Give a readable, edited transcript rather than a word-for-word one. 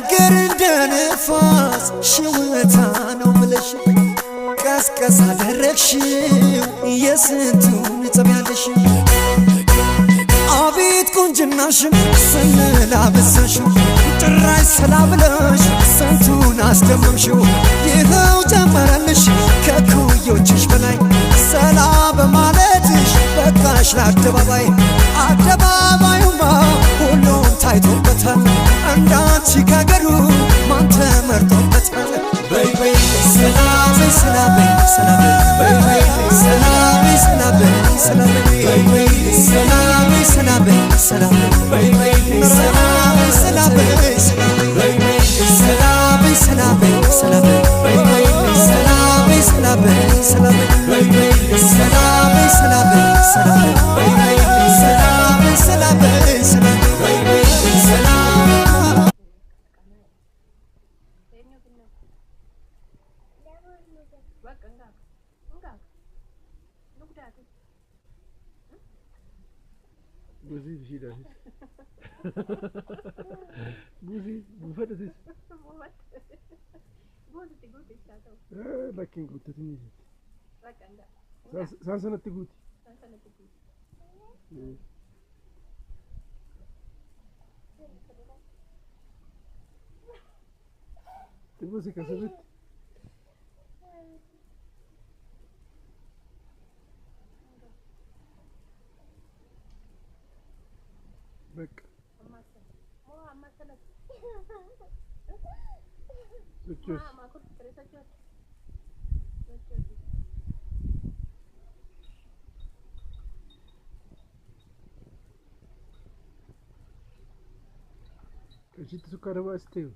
ነገር እንደ ነፋስ ሽውታ ነው ብለሽ ቀስቀስ አደረግሽው የስንቱን ጸብያለሽ አቤት ቁንጅናሽን ስንላበሳሽው ጭራሽ ሰላብለሽ ስንቱን አስደመምሽው ይኸው ጀመረልሽ ከኩዮችሽ በላይ ሰላ በማለትሽ በቃሽ ለአደባባይ አደባባዩማ ሁሉም ታይቶበታል እንዳንቺ ካገሩ ማን ተመርጦበታል በይ በይ ሰላም ሰላም ሰላም በይ በይ ሰላም ሰላም ሰላም በይ በይ ሰላም ሰላም ሰላም በይ በይ ሰላም ሰላም ሰላም በይ በይ ሰላም ሰላም ሰላም በይ በይ ሰላም ሰላም ሰላም በይ በይ ሰላም ሰላም ሰላም በይ በይ ሰላም ሰላም ሰላም በይ በይ ሰላም Guzi bir şey daha. Guzi, bu fetesiz. Lakin guttatın iyi. Sen sanatı gut. Guzi kasabet. Bak. Suçuz. Kaçıntı su karabı istiyor.